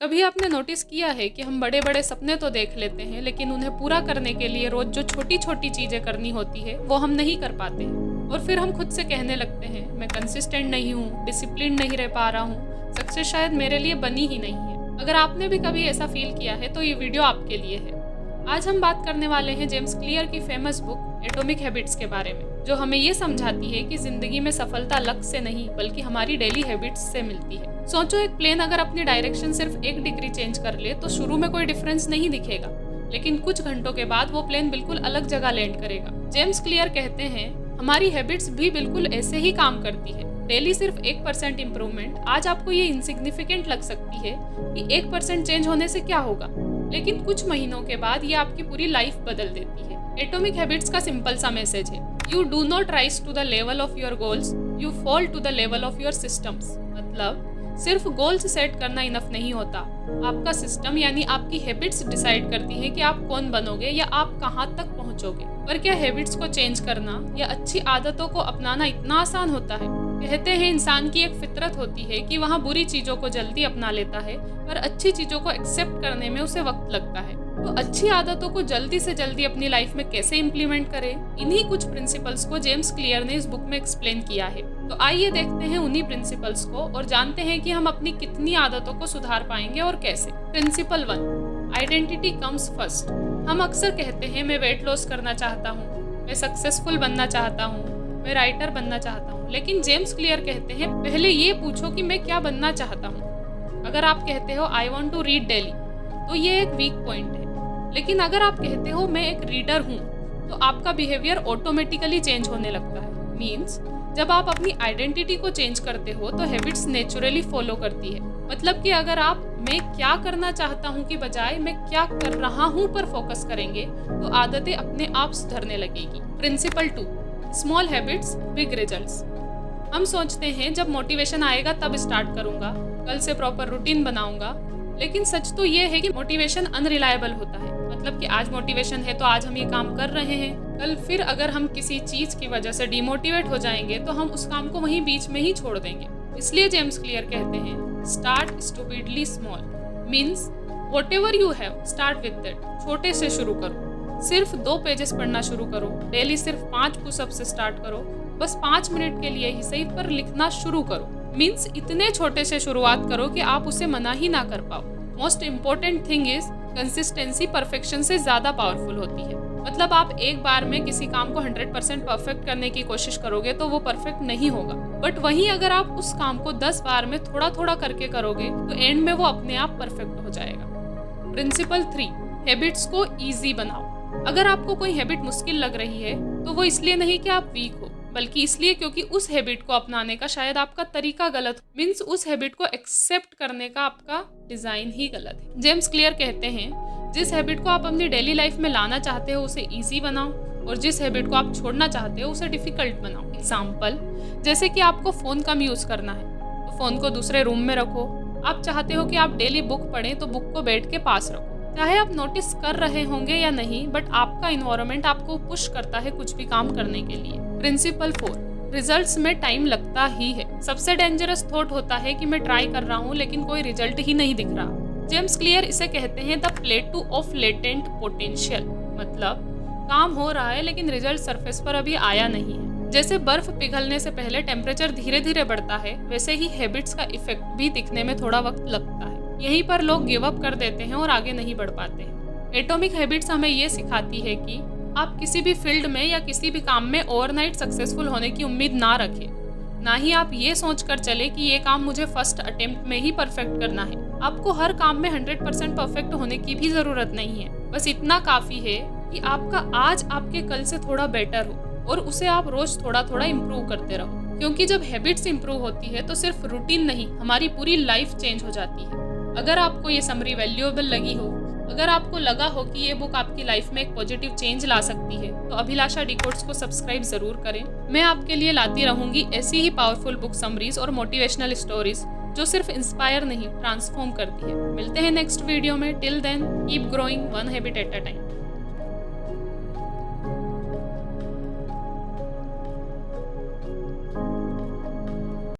कभी आपने नोटिस किया है कि हम बड़े बड़े सपने तो देख लेते हैं, लेकिन उन्हें पूरा करने के लिए रोज जो छोटी छोटी चीजें करनी होती है वो हम नहीं कर पाते हैं। और फिर हम खुद से कहने लगते हैं, मैं कंसिस्टेंट नहीं हूँ, डिसिप्लिन नहीं रह पा रहा हूँ, सक्सेस शायद मेरे लिए बनी ही नहीं है। अगर आपने भी कभी ऐसा फील किया है तो ये वीडियो आपके लिए है। आज हम बात करने वाले हैं जेम्स क्लियर की फेमस बुक एटॉमिक हैबिट्स के बारे में, जो हमें ये समझाती है कि जिंदगी में सफलता लक से नहीं बल्कि हमारी डेली हैबिट्स से मिलती है। सोचो, एक प्लेन अगर अपनी डायरेक्शन सिर्फ 1 डिग्री चेंज कर ले तो शुरू में कोई डिफरेंस नहीं दिखेगा, लेकिन कुछ घंटों के बाद वो प्लेन बिल्कुल अलग जगह लैंड करेगा। जेम्स क्लियर कहते हैं, हमारी हैबिट्स भी बिल्कुल ऐसे ही काम करती है। डेली सिर्फ 1% इम्प्रूवमेंट आज आपको ये इनसिग्निफिकेंट लग सकती है कि 1% चेंज होने से क्या होगा, लेकिन कुछ महीनों के बाद ये आपकी पूरी लाइफ बदल देती है। एटॉमिक हैबिट्स का सिंपल सा मैसेज है, you do not rise to the level of your goals, you fall to the level of your systems. मतलब सिर्फ गोल्स सेट करना इनफ नहीं होता, आपका सिस्टम यानी आपकी हैबिट्स डिसाइड करती है कि आप कौन बनोगे या आप कहाँ तक पहुँचोगे। पर क्या हैबिट्स को चेंज करना या अच्छी आदतों को अपनाना इतना आसान होता है? कहते हैं इंसान की एक फितरत होती है कि वह बुरी चीजों को जल्दी अपना लेता है, पर अच्छी चीजों को एक्सेप्ट करने में उसे वक्त लगता है। तो अच्छी आदतों को जल्दी से जल्दी अपनी लाइफ में कैसे इम्प्लीमेंट करें, इन्हीं कुछ प्रिंसिपल्स को जेम्स क्लियर ने इस बुक में एक्सप्लेन किया है। तो आइए देखते हैं उन्हीं प्रिंसिपल्स को और जानते हैं कि हम अपनी कितनी आदतों को सुधार पाएंगे और कैसे। Principle 1, identity comes first. हम अक्सर कहते हैं, मैं वेट लॉस करना चाहता हूँ, मैं सक्सेसफुल बनना चाहता हूँ, मैं राइटर बनना चाहता हूँ, लेकिन जेम्स क्लियर कहते हैं, पहले ये पूछो कि मैं क्या बनना चाहता हूँ। अगर आप कहते हो I want to read daily, तो ये एक वीक पॉइंट है, लेकिन अगर आप कहते हो मैं एक रीडर हूँ, तो आपका बिहेवियर ऑटोमेटिकली चेंज होने लगता है। मीन्स जब आप अपनी आइडेंटिटी को चेंज करते हो तो हैबिट्स नेचुरली फॉलो करती है। मतलब कि अगर आप मैं क्या करना चाहता हूँ की बजाय मैं क्या कर रहा हूँ पर फोकस करेंगे तो आदतें अपने आप सुधरने लगेगी। Principle 2, small habits big results. हम सोचते हैं जब मोटिवेशन आएगा तब स्टार्ट करूंगा, कल से प्रॉपर रूटीन बनाऊंगा, लेकिन सच तो ये है कि मोटिवेशन अनरिलायबल होता है। मतलब कि आज मोटिवेशन है तो आज हम ये काम कर रहे हैं, कल फिर अगर हम किसी चीज की वजह से डिमोटिवेट हो जाएंगे तो हम उस काम को वहीं बीच में ही छोड़ देंगे। इसलिए जेम्स क्लियर कहते हैं, start stupidly small. Means whatever you have start with that. छोटे से शुरू करो, सिर्फ 2 पेजेस पढ़ना शुरू करो, डेली सिर्फ 5 पुशअप से स्टार्ट करो, बस 5 मिनट के लिए ही सही पर लिखना शुरू करो। मीन्स इतने छोटे से शुरुआत करो कि आप उसे मना ही ना कर पाओ। Most important thing is consistency perfection से ज्यादा पावरफुल होती है। मतलब आप एक बार में किसी काम को 100% परफेक्ट करने की कोशिश करोगे तो वो परफेक्ट नहीं होगा, बट वहीं अगर आप उस काम को 10 बार में थोड़ा थोड़ा करके करोगे तो एंड में वो अपने आप परफेक्ट हो जाएगा। प्रिंसिपल 3, हैबिट्स को ईजी बनाओ। अगर आपको कोई हैबिट मुश्किल लग रही है तो वो इसलिए नहीं कि आप वीक हो, बल्कि इसलिए क्योंकि उस हैबिट को अपनाने का शायद आपका तरीका गलत हो। मीन्स उस हैबिट को एक्सेप्ट करने का आपका डिजाइन ही गलत है। जेम्स क्लियर कहते हैं, जिस हैबिट को आप अपनी डेली लाइफ में लाना चाहते हो उसे इजी बनाओ, और जिस हैबिट को आप छोड़ना चाहते हो उसे डिफिकल्ट बनाओ। एग्जाम्पल, जैसे कि आपको फोन कम यूज करना है तो फोन को दूसरे रूम में रखो। आप चाहते हो कि आप डेली बुक पढ़ें तो बुक को बेड के पास रखो। चाहे आप नोटिस कर रहे होंगे या नहीं, बट आपका इन्वायरमेंट आपको पुश करता है कुछ भी काम करने के लिए। प्रिंसिपल 4, रिजल्ट्स में टाइम लगता ही है। सबसे डेंजरस थॉट होता है कि मैं ट्राई कर रहा हूँ लेकिन कोई रिजल्ट ही नहीं दिख रहा। जेम्स क्लियर इसे कहते हैं द प्लेटू ऑफ लेटेंट पोटेंशियल। मतलब काम हो रहा है लेकिन रिजल्ट सरफेस पर अभी आया नहीं है। जैसे बर्फ पिघलने से पहले टेम्परेचर धीरे धीरे बढ़ता है, वैसे ही हैबिट्स का इफेक्ट भी दिखने में थोड़ा वक्त लगता है। यहीं पर लोग गिव अप कर देते हैं और आगे नहीं बढ़ पाते हैं। एटॉमिक हैबिट्स हमें ये सिखाती है कि आप किसी भी फील्ड में या किसी भी काम में ओवरनाइट सक्सेसफुल होने की उम्मीद ना रखें। ना ही आप ये सोचकर चले कि ये काम मुझे फर्स्ट अटेम्प्ट में ही परफेक्ट करना है। आपको हर काम में 100% परफेक्ट होने की भी जरूरत नहीं है। बस इतना काफी है कि आपका आज आपके कल से थोड़ा बेटर हो और उसे आप रोज थोड़ा थोड़ा इम्प्रूव करते रहो। क्योंकि जब हैबिट्स इम्प्रूव होती है तो सिर्फ रूटीन नहीं, हमारी पूरी लाइफ चेंज हो जाती है। अगर आपको ये समरी वैल्यूएबल लगी हो, अगर आपको लगा हो कि ये बुक आपकी लाइफ में एक पॉजिटिव चेंज ला सकती है, तो अभिलाषा डिकोड्स को सब्सक्राइब जरूर करें। मैं आपके लिए लाती रहूंगी ऐसी ही पावरफुल बुक समरीज और मोटिवेशनल स्टोरीज जो सिर्फ इंस्पायर नहीं ट्रांसफॉर्म करती है। मिलते हैं नेक्स्ट वीडियो में। Till then keep growing one habit at a time.